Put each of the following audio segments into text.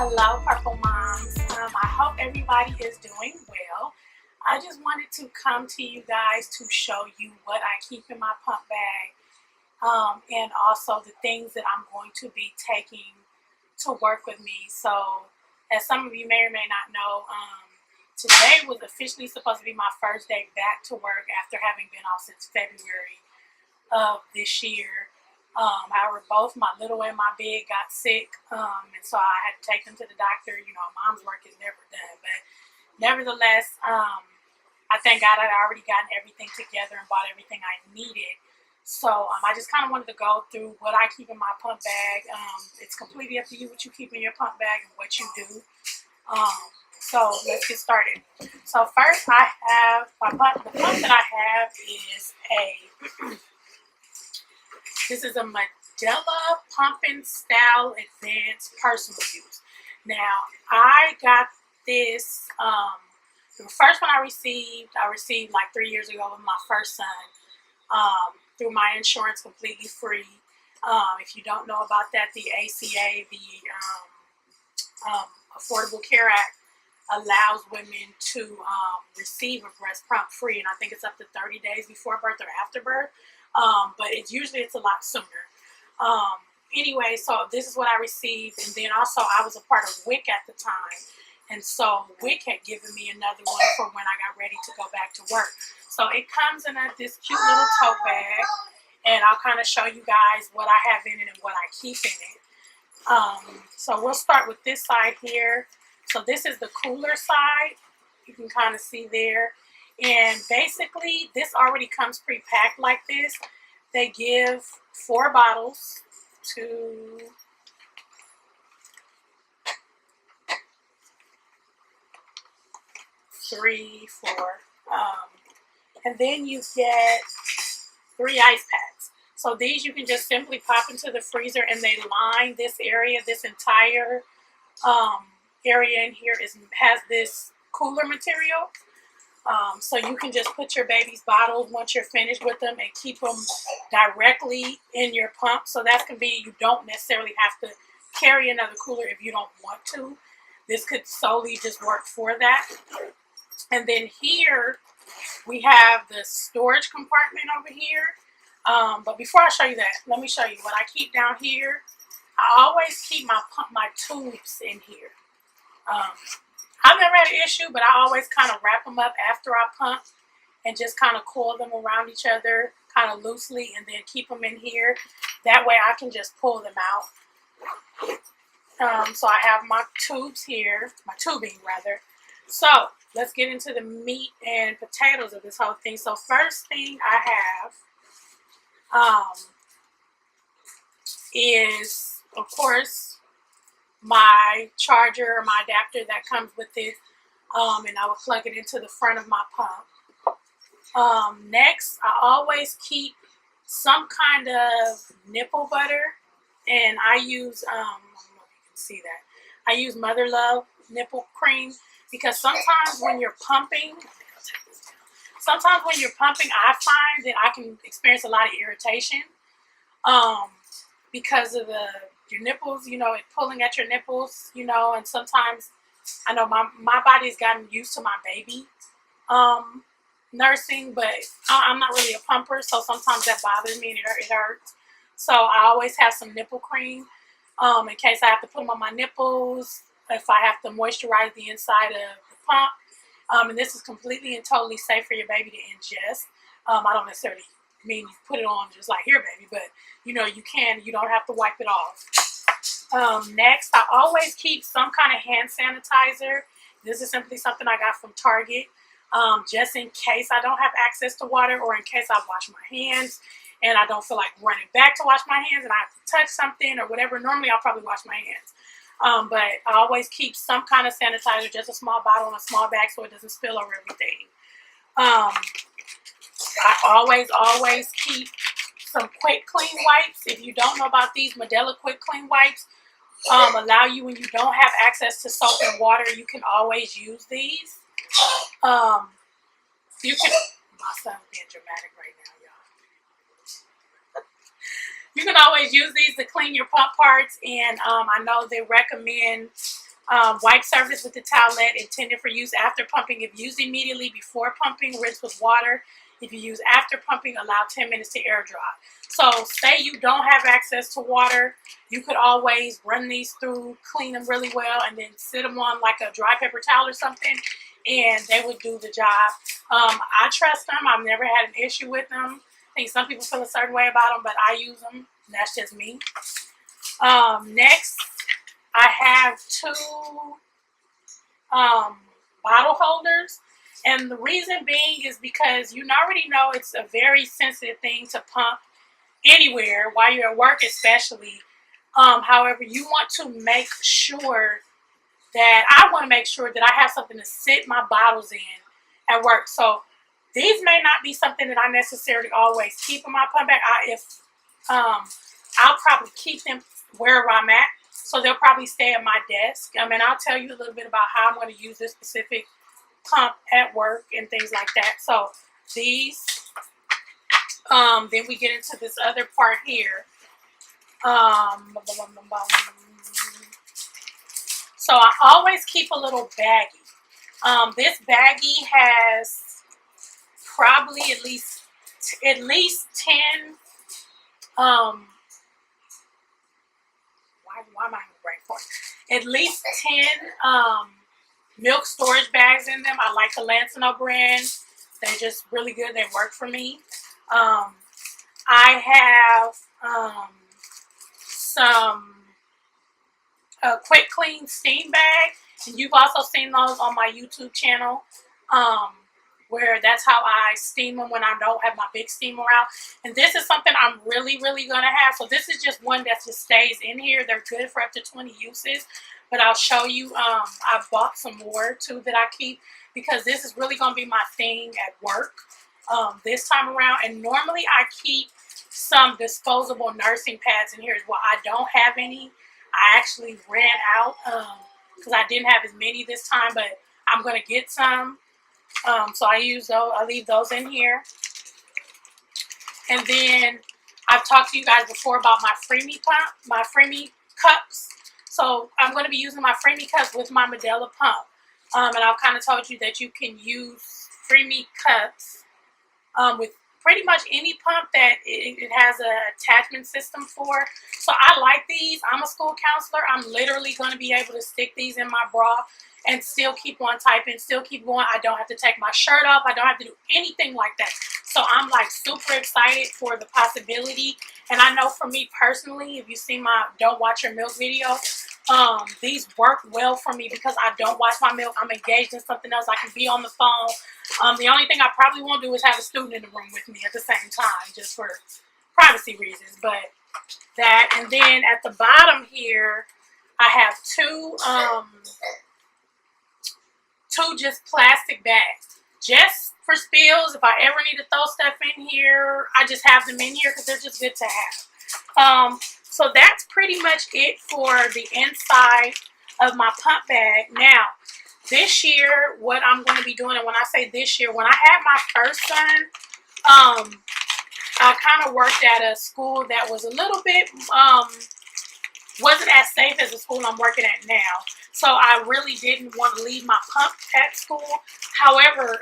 Hello, Purple Moms. I hope everybody is doing well. I just wanted to come to you guys to show you what I keep in my pump bag, and also the things that I'm going to be taking to work with me. So, as some of you may or may not know, today was officially supposed to be my first day back to work after having been off since February of this year. However, both my little and my big got sick, and so I had to take them to the doctor. You know, mom's work is never done, but nevertheless, I thank God I'd already gotten everything together and bought everything I needed. So I just kind of wanted to go through what I keep in my pump bag. It's completely up to you what you keep in your pump bag and what you do. So let's get started. So first, I have my pump. The pump that I have is this is a Medela Pumping Style Advanced Personal Use. Now, I got this, the first one I received like 3 years ago with my first son, through my insurance completely free. If you don't know about that, the ACA, the Affordable Care Act, allows women to receive a breast pump free, and I think it's up to 30 days before birth or after birth. But it's a lot sooner. Anyway, so this is what I received, and then also I was a part of WIC at the time, and so WIC had given me another one for when I got ready to go back to work. So it comes in this cute little tote bag, and I'll kind of show you guys what I have in it and what I keep in it. So we'll start with this side here. So this is the cooler side. You can kind of see there. And basically, this already comes pre-packed like this. They give 4 bottles, 2, 3, 4. And then you get 3 ice packs. So these you can just simply pop into the freezer, and they line this area. This entire area in here has this cooler material. So you can just put your baby's bottles once you're finished with them and keep them directly in your pump. So that can be, you don't necessarily have to carry another cooler if you don't want to. This could solely just work for that. And then here we have the storage compartment over here. But before I show you that, let me show you what I keep down here. I always keep my tubes in here. I've never had an issue, but I always kind of wrap them up after I pump and just kind of coil them around each other kind of loosely, and then keep them in here. That way I can just pull them out. So I have my tubes here, my tubing rather. So let's get into the meat and potatoes of this whole thing. So first thing I have is, of course, my charger, my adapter that comes with it, and I will plug it into the front of my pump. Next, I always keep some kind of nipple butter, and I use, I don't know if you can see that, I use Mother Love nipple cream, because sometimes when you're pumping, I find that I can experience a lot of irritation, because of your nipples, you know, it pulling at your nipples, you know, and sometimes I know my body's gotten used to my baby nursing, but I'm not really a pumper, so sometimes that bothers me and it hurts. So I always have some nipple cream in case I have to put them on my nipples, if I have to moisturize the inside of the pump. And this is completely and totally safe for your baby to ingest. I don't necessarily mean you put it on just like, here baby, but you know, you don't have to wipe it off. Next, I always keep some kind of hand sanitizer. This is simply something I got from Target, just in case I don't have access to water, or in case I wash my hands and I don't feel like running back to wash my hands and I have to touch something or whatever. Normally I'll probably wash my hands, but I always keep some kind of sanitizer, just a small bottle in a small bag so it doesn't spill over everything. I always keep some Quick Clean wipes. If you don't know about these, Medela Quick Clean wipes allow you, when you don't have access to soap and water, you can always use these. You can, my son's being dramatic right now, y'all. You can always use these to clean your pump parts, and I know they recommend Wipe surface with the towelette intended for use after pumping. If used immediately before pumping, rinse with water. If you use after pumping, allow 10 minutes to air dry. So say you don't have access to water, you could always run these through, clean them really well, and then sit them on like a dry paper towel or something, and they would do the job. I trust them. I've never had an issue with them. I think some people feel a certain way about them, but I use them. That's just me. Next, I have two bottle holders. And the reason being is because you already know it's a very sensitive thing to pump anywhere, while you're at work especially. However, you want to make sure that I want to make sure that I have something to sit my bottles in at work. So these may not be something that I necessarily always keep in my pump bag. I'll probably keep them wherever I'm at. So they'll probably stay at my desk. And I'll tell you a little bit about how I'm going to use this specific pump at work and things like that. So these, then we get into this other part here. So I always keep a little baggie. This baggie has probably at least 10 why am I having a brain fart? At least 10 milk storage bags in them. I like the Lansino brand. They're just really good. They work for me. I have some quick clean steam bag, and you've also seen those on my YouTube channel, where that's how I steam them when I don't have my big steamer out. And this is something I'm really going to have. So this is just one that just stays in here. They're good for up to 20 uses. But I'll show you, I bought some more too that I keep, because this is really going to be my thing at work this time around. And normally I keep some disposable nursing pads in here as well. I don't have any. I actually ran out because I didn't have as many this time, but I'm going to get some. So I use those. I leave those in here. And then I've talked to you guys before about my Freemie pump, my Freemie cups. So I'm going to be using my Freemie cups with my Medela pump. And I've kind of told you that you can use Freemie cups with pretty much any pump that it has an attachment system for. So I like these. I'm a school counselor. I'm literally going to be able to stick these in my bra and still keep on typing, still keep going. I don't have to take my shirt off. I don't have to do anything like that. So I'm like super excited for the possibility. And I know for me personally, if you see my Don't Watch Your Milk video, these work well for me because I don't watch my milk. I'm engaged in something else. I can be on the phone. The only thing I probably won't do is have a student in the room with me at the same time, just for privacy reasons. But that, and then at the bottom here, I have two just plastic bags, just for spills. If I ever need to throw stuff in here, I just have them in here because they're just good to have. So that's pretty much it for the inside of my pump bag. Now, this year, what I'm going to be doing, and when I say this year, when I had my first son, I kind of worked at a school that was a little bit, wasn't as safe as the school I'm working at now. So I really didn't want to leave my pump at school. However,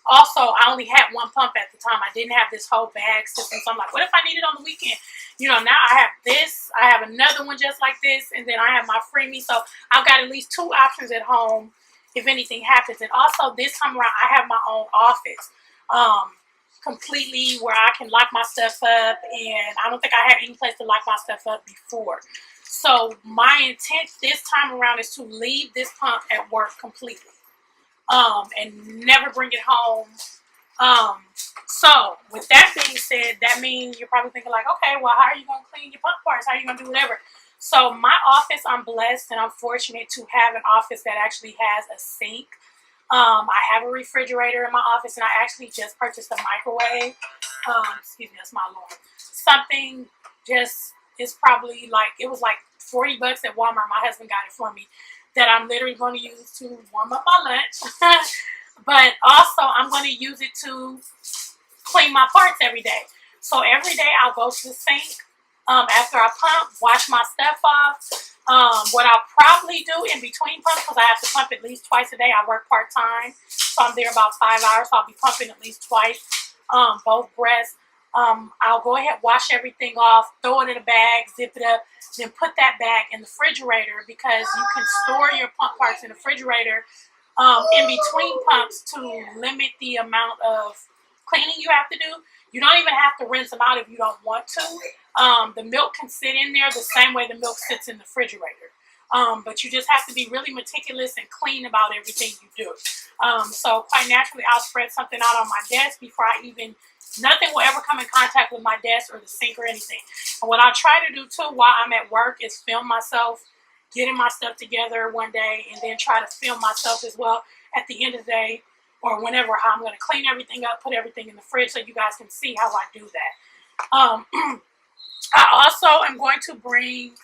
also, I only had one pump at the time. I didn't have this whole bag system. So I'm like, what if I need it on the weekend? You know, now I have this. I have another one just like this. And then I have my Freemie. So I've got at least two options at home if anything happens. And also, this time around, I have my own office. Completely where I can lock my stuff up. And I don't think I had any place to lock my stuff up before. So my intent this time around is to leave this pump at work completely. And never bring it home. So with that being said, that means you're probably thinking like, okay, well, how are you going to clean your pump parts? How are you going to do whatever? So my office, I'm blessed and I'm fortunate to have an office that actually has a sink. I have a refrigerator in my office, and I actually just purchased a microwave. Excuse me, that's my alarm. Something just is probably like, it was like $40 at Walmart. My husband got it for me, that I'm literally going to use to warm up my lunch. But also, I'm going to use it to clean my parts every day. So every day I'll go to the sink. After I pump, wash my stuff off. What I'll probably do in between pumps, because I have to pump at least twice a day. I work part-time, so I'm there about 5 hours, so I'll be pumping at least twice, both breasts. I'll go ahead, wash everything off, throw it in a bag, zip it up, then put that bag in the refrigerator, because you can store your pump parts in the refrigerator in between pumps to limit the amount of cleaning you have to do. You don't even have to rinse them out if you don't want to. The milk can sit in there the same way the milk sits in the refrigerator. But you just have to be really meticulous and clean about everything you do. So quite naturally, I'll spread something out on my desk before nothing will ever come in contact with my desk or the sink or anything. And what I try to do too while I'm at work is film myself getting my stuff together one day, and then try to film myself as well at the end of the day, or whenever, how I'm going to clean everything up, put everything in the fridge so you guys can see how I do that. I also am going to bring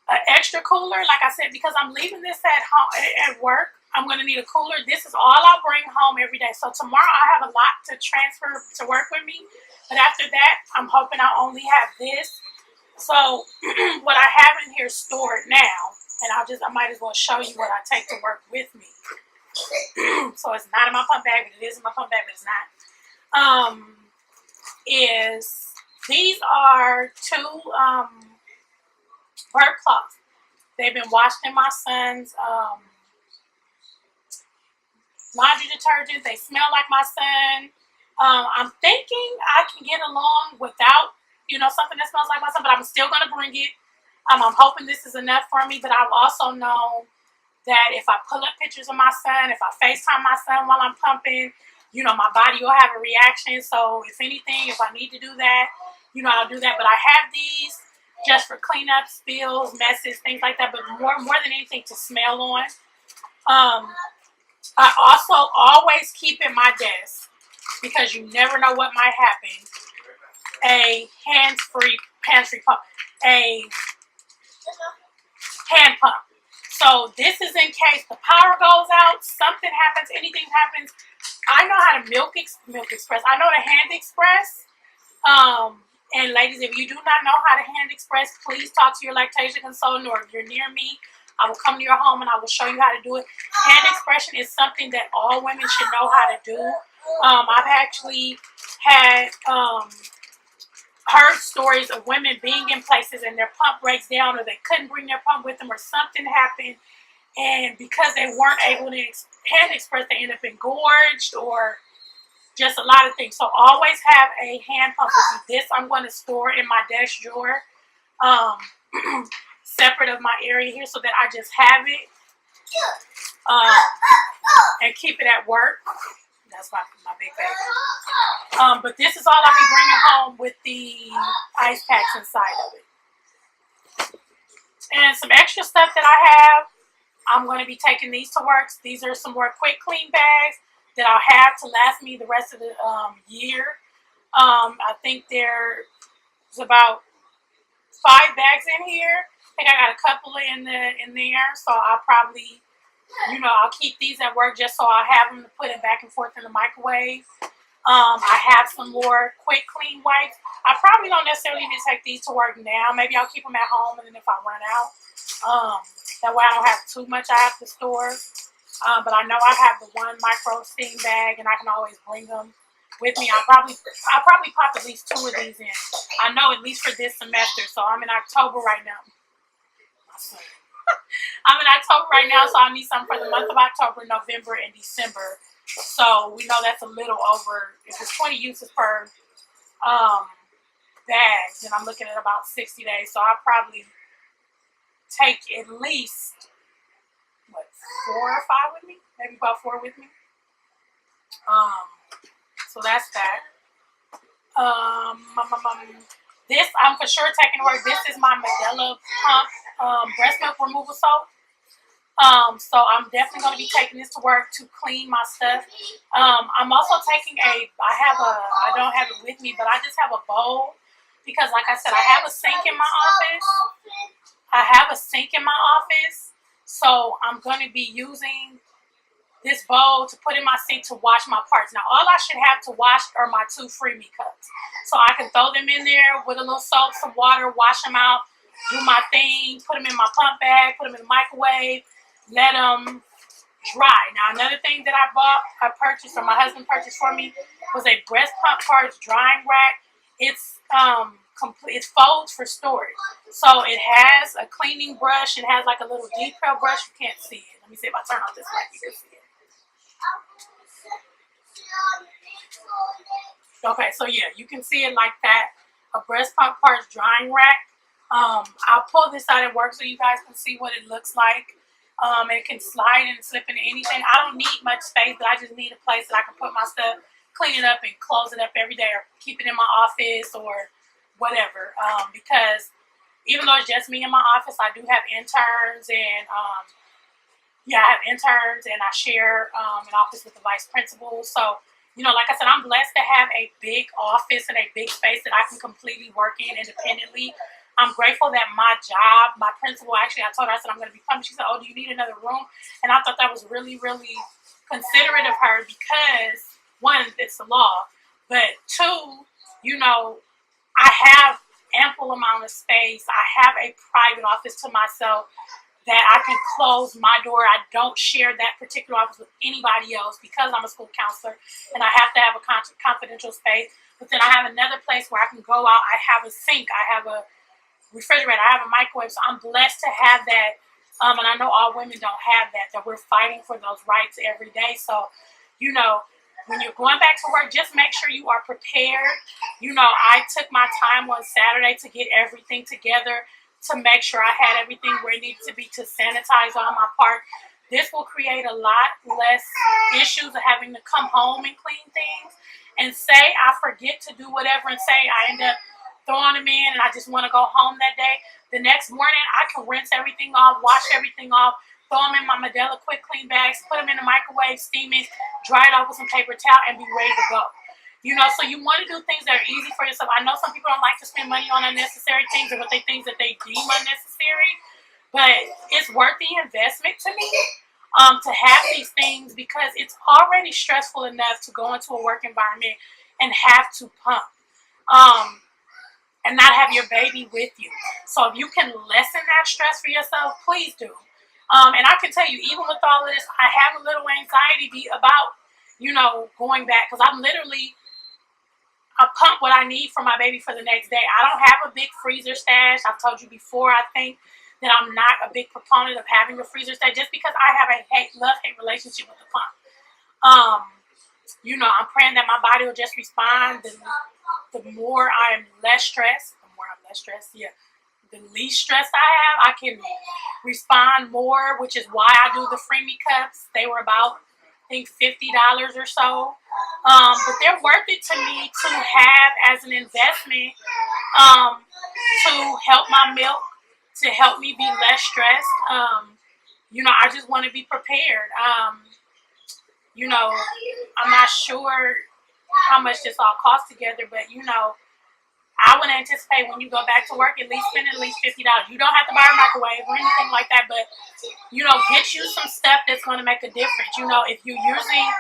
an extra cooler, like I said, because I'm leaving this at home at work. I'm going to need a cooler. This is all I'll bring home every day. So tomorrow I have a lot to transfer to work with me. But after that, I'm hoping I'll only have this. So what I have in here stored now, and I might as well show you what I take to work with me. So it's not in my pump bag, but it is in my pump bag, but it's not. These are two bird cloths. They've been washed in my son's laundry detergent. They smell like my son. I'm thinking I can get along without, something that smells like my son, but I'm still going to bring it. I'm hoping this is enough for me, but I've also known that if I pull up pictures of my son, if I FaceTime my son while I'm pumping, my body will have a reaction. So if anything, if I need to do that, I'll do that. But I have these just for cleanup, spills, messes, things like that, but more than anything to smell on. I also always keep in my desk, because you never know what might happen, a hands-free pump, a hand pump. So this is in case the power goes out, something happens, anything happens. I know how to Milk Express. I know the Hand Express. And ladies, if you do not know how to Hand Express, please talk to your lactation consultant, or if you're near me, I will come to your home and I will show you how to do it. Hand expression is something that all women should know how to do. I've actually had heard stories of women being in places and their pump breaks down, or they couldn't bring their pump with them, or something happened, and because they weren't able to hand express, they end up engorged, or just a lot of things. So always have a hand pump with you. This I'm going to store in my desk drawer, separate of my area here, so that I just have it and keep it at work. That's my big baby. But this is all I'll be bringing home with the ice packs inside of it. And some extra stuff that I have, I'm going to be taking these to work. These are some more quick clean bags that I'll have to last me the rest of the year. I think there's about 5 bags in here. I think I got a couple in there, so I'll probably, I'll keep these at work just so I have them to put it back and forth in the microwave. I have some more quick clean wipes. I probably don't necessarily need to take these to work now. Maybe I'll keep them at home, and then if I run out, that way I don't have too much I have to store. But I know I have the one micro steam bag, and I can always bring them with me. I'll probably pop at least 2 of these in. I know at least for this semester. So I'm in October right now. I'm in October right now, so I need some for the month of October, November, and December. So we know that's a little over. If it's 20 uses per bag, then I'm looking at about 60 days. So I'll probably take at least 4 or 5 with me, maybe about 4 with me. So that's that. This I'm for sure taking to work. This is my Medela Pump breast milk removal soap. So I'm definitely going to be taking this to work to clean my stuff. I'm also taking I don't have it with me, but I just have a bowl, because like I said, I have a sink in my office. So I'm going to be using this bowl to put in my sink to wash my parts. Now, all I should have to wash are my 2 Free Me cups. So I can throw them in there with a little soap, some water, wash them out, do my thing, put them in my pump bag, put them in the microwave, let them dry. Now, another thing that I purchased, or my husband purchased for me, was a breast pump parts drying rack. It's complete. It folds for storage. So it has a cleaning brush. It has like a little detail brush. You can't see it. Let me see if I turn off this light. You can see it. Okay, so yeah, you can see it like that. A breast pump parts drying rack. I'll pull this out at work so you guys can see what it looks like. It can slide and slip into anything. I don't need much space, but I just need a place that I can put my stuff, clean it up, and close it up every day, or keep it in my office or whatever. Because even though it's just me in my office, I do have interns, and I have interns, and I share an office with the vice principal. So, like I said, I'm blessed to have a big office and a big space that I can completely work in independently. I'm grateful that my job, my principal, actually, I told her, I said, I'm going to be pumped. She said, oh, do you need another room? And I thought that was really, really considerate of her, because, one, it's the law, but two, I have ample amount of space. I have a private office to myself that I can close my door. I don't share that particular office with anybody else because I'm a school counselor, and I have to have a confidential space. But then I have another place where I can go out. I have a sink. I have a refrigerator. I have a microwave. So I'm blessed to have that. And I know all women don't have that we're fighting for those rights every day. So, when you're going back to work, just make sure you are prepared. I took my time on Saturday to get everything together, to make sure I had everything where it needed to be, to sanitize all my parts. This will create a lot less issues of having to come home and clean things. And say I forget to do whatever, and say I end up throwing them in and I just want to go home that day. The next morning, I can rinse everything off, wash everything off, throw them in my Medela Quick Clean bags, put them in the microwave, steam it, dry it off with some paper towel, and be ready to go. So you want to do things that are easy for yourself. I know some people don't like to spend money on unnecessary things, or what they think that they deem unnecessary, but it's worth the investment to me to have these things, because it's already stressful enough to go into a work environment and have to pump. And not have your baby with you. So if you can lessen that stress for yourself, please do. And I can tell you, even with all of this, I have a little anxiety about, going back, because I pump what I need for my baby for the next day. I don't have a big freezer stash. I've told you before, I think that I'm not a big proponent of having a freezer stash, just because I have a love-hate relationship with the pump. I'm praying that my body will just respond. The more I'm less stressed, the least stress I have, I can respond more, which is why I do the Free Me cups. They were about, I think, $50 or so. But they're worth it to me to have as an investment, to help my milk, to help me be less stressed. I just want to be prepared. I'm not sure how much this all costs together, but I would anticipate when you go back to work, at least spend at least $50. You don't have to buy a microwave or anything like that, but get you some stuff that's going to make a difference. If you're using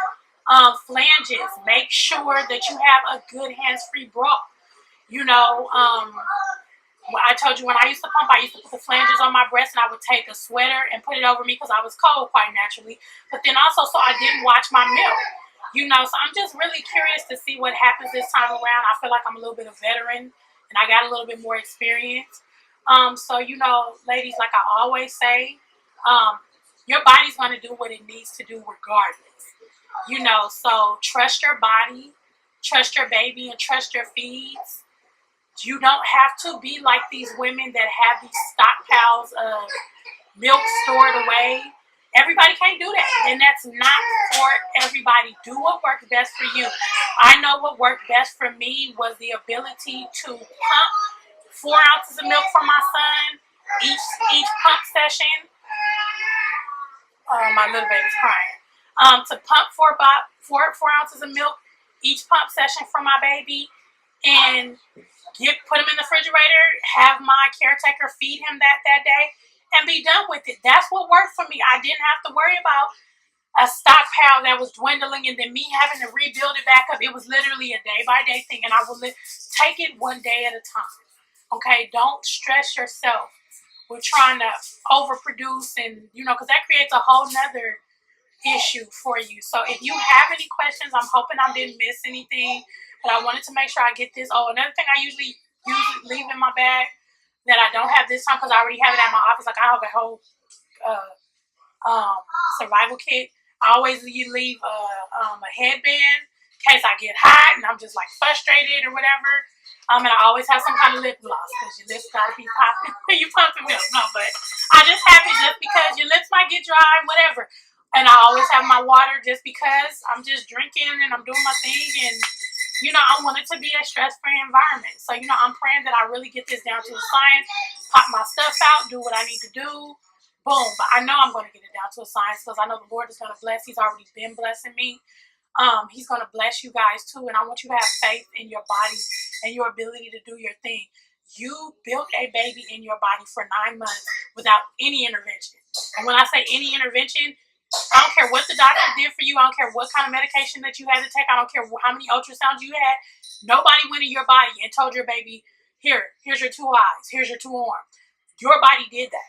flanges, make sure that you have a good hands-free bra. I told you when I used to pump, I used to put the flanges on my breast, and I would take a sweater and put it over me because I was cold quite naturally. But then also, so I didn't watch my milk. So I'm just really curious to see what happens this time around. I feel like I'm a little bit of veteran, and I got a little bit more experience. So, ladies, like I always say, your body's going to do what it needs to do regardless. So trust your body, trust your baby, and trust your feeds. You don't have to be like these women that have these stockpiles of milk stored away. Everybody can't do that, and that's not for everybody. Do what works best for you. I know what worked best for me was the ability to pump 4 ounces of milk for my son each pump session. Oh, my little baby's crying. To pump four ounces of milk each pump session for my baby, and put him in the refrigerator, have my caretaker feed him that day, and be done with it. That's what worked for me. I didn't have to worry about a stockpile that was dwindling, and then me having to rebuild it back up. It was literally a day-by-day thing, and I will take it one day at a time. Okay, don't stress yourself with trying to overproduce, and because that creates a whole nother issue for you. So if you have any questions, I'm hoping I didn't miss anything, but I wanted to make sure I get this. Oh, another thing I usually leave in my bag that I don't have this time because I already have it at my office. Like I have a whole survival kit. I always leave a headband in case I get hot and I'm just like frustrated or whatever. And I always have some kind of lip gloss because your lips gotta be popping when you pumping milk. No, but I just have it just because your lips might get dry, whatever. And I always have my water just because I'm just drinking and I'm doing my thing, and I want it to be a stress-free environment. So I'm praying that I really get this down to a science, pop my stuff out, do what I need to do. Boom. But I know I'm going to get it down to a science because I know the Lord is going to bless. He's already been blessing me. He's going to bless you guys too. And I want you to have faith in your body and your ability to do your thing. You built a baby in your body for 9 months without any intervention. And when I say any intervention, I don't care what the doctor did for you. I don't care what kind of medication that you had to take. I don't care how many ultrasounds you had. Nobody went in your body and told your baby, here's your 2 eyes. Here's your 2 arms. Your body did that.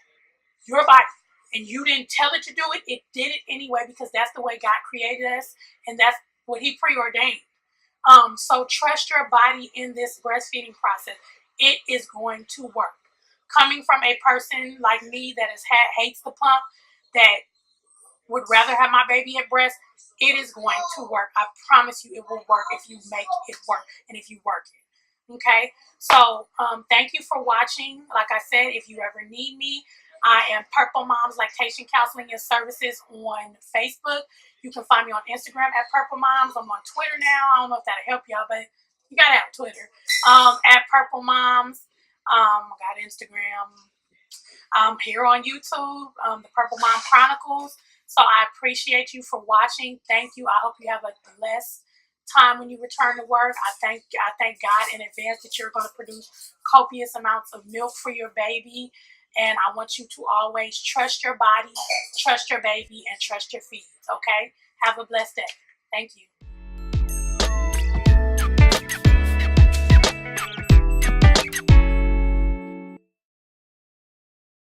Your body. And you didn't tell it to do it. It did it anyway because that's the way God created us. And that's what he preordained. So trust your body in this breastfeeding process. It is going to work. Coming from a person like me that hates the pump, that would rather have my baby at breast, it is going to work. I promise you it will work if you make it work and if you work it. Okay? So thank you for watching. Like I said, if you ever need me, I am Purple Moms Lactation Counseling and Services on Facebook. You can find me on Instagram at Purple Moms. I'm on Twitter now. I don't know if that'll help y'all, but you gotta have Twitter. At Purple Moms. I got Instagram. Here on YouTube, the Purple Mom Chronicles. So I appreciate you for watching. Thank you. I hope you have a blessed time when you return to work. I thank God in advance that you're going to produce copious amounts of milk for your baby. And I want you to always trust your body, trust your baby, and trust your feeds. Okay? Have a blessed day. Thank you.